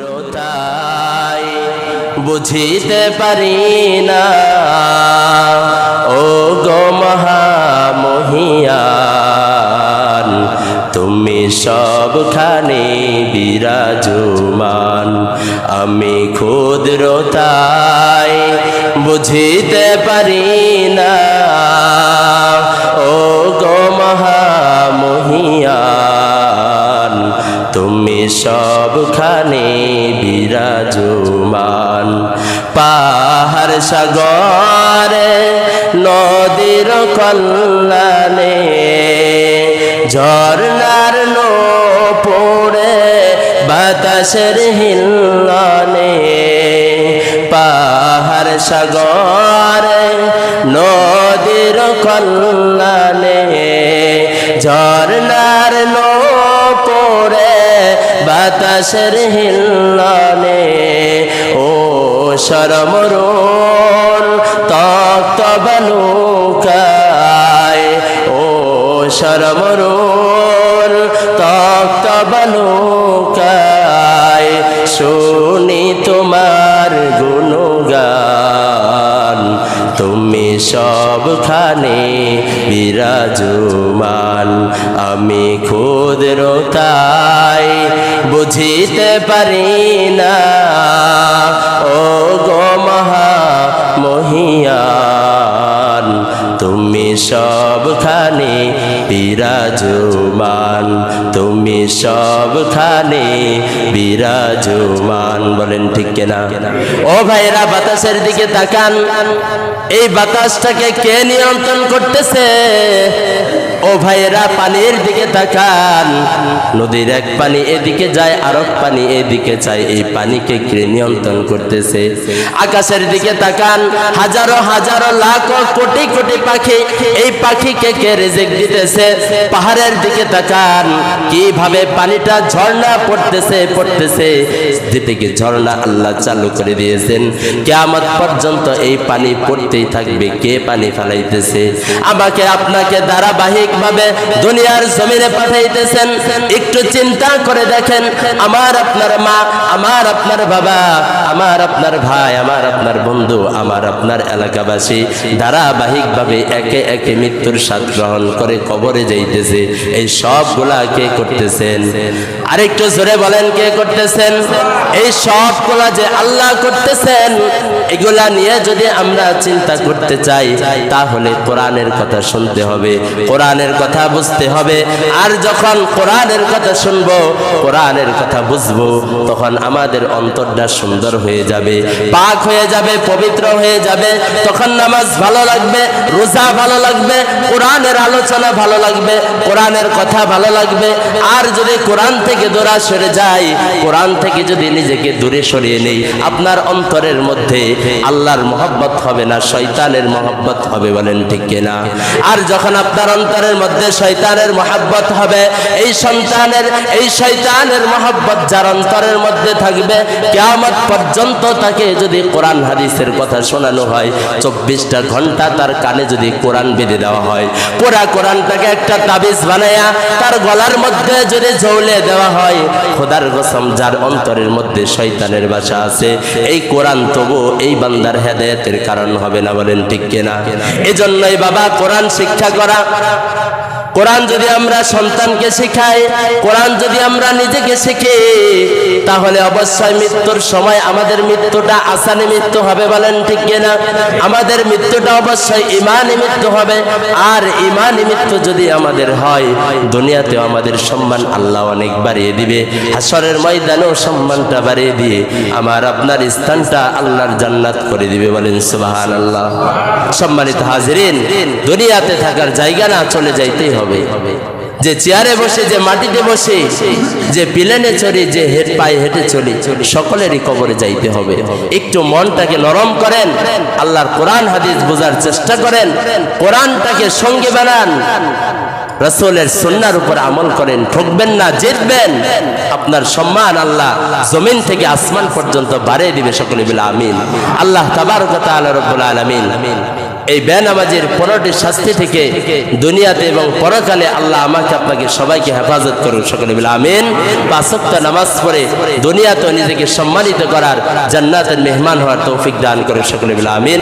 ক্ষুদ্রতায় বুঝিতে পারি না ও গো মহামহিয়ান, তুমি সবখানে বিরাজমান। আমি ক্ষুদ্রতায় বুঝিতে পারি না ও গো মহামহিয়ান, তুমি সবখানে বিরাজমান। পাহাড় সাগরে নদীর কল্যাণে ঝর্ণার পড়ে বাতাসের হিল্লনে, পাহাড় সাগরে নদীর কল্যাণে ঝর্ণার পড়ে বাতাসের হিল্লনে, ও শরমরুন তপ্ত বালুকায়, ও শরমরুন তপ্ত বালুকায় শুনি তোমার গুণগান। তুমি সবখানে বিরাজমান। আমি ক্ষুদ্রতায় বুঝিতে পারি না ও গো মহামহিয়ান, তুমি সবখানে বিরাজমান। তুমি সবখানে বিরাজমান। বলেন ঠিক কিনা? ও ভাইরা, বাতাসের দিকে তাকান। এই বাতাসটাকে কে নিয়ন্ত্রণ করতেছে? ও ভাইয়েরা, পানির দিকে তাকান। নদীর এক পানি এদিকে যায়, আরেক পানি এদিকে যায়। এই পানিকে কে নিয়ন্ত্রণ করতেছে? আকাশের দিকে তাকান। হাজারো হাজারো লাখ কোটি কোটি পাখি, এই পাখিকে কে রিজিক দিতেছে? পাহাড়ের দিকে তাকান, কিভাবে পানিটা ঝর্ণা পড়তেছে পড়তেছে। যেদিকে ঝর্ণা আল্লাহ চালু করে দিয়েছেন, কিয়ামত পর্যন্ত এই পানি পড়তেই থাকবে। কে পানি ফেলাইতেছে? আমাকে আপনাকে ধারাবাহিক ভাবে দুনিয়ার জমিনে পাঠাইতেছেন। একটু চিন্তা করে দেখেন, আমার আপনার মা, আমার আপনার বাবা, আমার আপনার ভাই, আমার আপনার বন্ধু, আমার আপনার এলাকাবাসী ধারাবাহিক ভাবে একে একে মৃত্যুর স্বাদ গ্রহণ করে কবরে যাইতেছে। এই সবগুলা কে করতেছেন? আরেকটু জোরে বলেন, কে করতেছেন? এই সবগুলা যে আল্লাহ করতেছেন, এগুলা নিয়ে যদি আমরা চিন্তা করতে চাই, তাহলে কোরআনের কথা শুনতে হবে, কোরআনের কথা বুঝতে হবে। আর যখন কোরআনের কথা শুনবো, কোরআনের কথা বুঝবো, তখন আমাদের অন্তরটা সুন্দর হয়ে যাবে, পাক হয়ে যাবে, পবিত্র হয়ে যাবে। তখন নামাজ ভালো লাগবে, রোজা ভালো লাগবে, কোরআনের আলোচনা ভালো লাগবে, কোরআনের কথা ভালো লাগবে। আর যদি কোরআন থেকে দূরে সরে যাই, কোরআন থেকে যদি নিজেকে দূরে সরিয়ে নেই, আপনার অন্তরের মধ্যে আল্লাহর মহব্বত হবে না, শয়তানের মহব্বত হবে। বলেন ঠিক কিনা? আর যখন আপনার অন্তরের মধ্যে শয়তানের মহব্বত হবে, এই শয়তানের মহব্বত যার অন্তরের মধ্যে থাকবে, কিয়ামত পর্যন্ত তাকে যদি কোরআন হাদিসের কথা শোনানো হয়, 24টা ঘন্টা তার কানে যদি কোরআন বেঁধে দেওয়া হয়, পুরা কোরআনটাকে একটা তাবিজ বানায়া তার গলার মধ্যে যদি ঝৌলে দেওয়া হয়, খোদার কসম, যার অন্তরের মধ্যে শয়তানের বাসা আছে, এই কোরআন তবু এই বান্দার হেদায়েতের কারণ হবে না। বলেন ঠিক কিনা? এজন্যই বাবা, কোরআন শিক্ষা করা, কোরআন যদি আমরা সন্তানকে শিখাই, কোরআন যদি আমরা নিজেকে শিখি, তাহলে অবশ্যই মৃত্যুর সময় আমাদের মৃত্যুটা আসানি মৃত্যু হবে। বলেন ঠিক কিনা? আমাদের মৃত্যুটা অবশ্যই ঈমানি মৃত্যু হবে। আর ঈমানি মৃত্যু যদি আমাদের হয়, দুনিয়াতেও আমাদের সম্মান আল্লাহ অনেক বাড়িয়ে দিবে, হাসরের ময়দানেও সম্মানটা বাড়িয়ে দিয়ে আমার আপনার স্থানটা আল্লাহর জান্নাত করে দিবে। বলেন সুবহানাল্লাহ। সম্মানিত হাজিরিন, দুনিয়াতে থাকার জায়গা না, চলে যাইতেই হবে। যে চেয়ারে বসে, যে মাটিতে বসে, যে প্লেনে চড়ে, যে পায়ে হেঁটে চলি, সকলেরই কবরে যাইতে হবে। একটু মনটাকে নরম করেন, আল্লাহর কোরআন হাদিস বোঝার চেষ্টা করেন, কোরআনটাকে সঙ্গে বানান। রাসূলের সুন্নাহর উপর আমল করেন, ঠকবেন না, জিতবেন। আপনার সম্মান আল্লাহ জমিন থেকে আসমান পর্যন্ত বাড়িয়ে দিবে। সকলে বলে আমিন। আল্লাহ তাবারক ওয়া তাআলা রব্বুল আলামিন এই বেনামাজির 15টি শাস্তি থেকে দুনিয়াতে এবং পরকালে আল্লাহ আমাকে আপনাকে সবাইকে হেফাজত করুন। সকলে বলে আমিন। 5 ওয়াক্ত নামাজ পড়ে দুনিয়াতে নিজেকে সম্মানিত করার, জান্নাতের মেহমান হওয়ার তৌফিক দান করুন। সকলে বলে আমিন।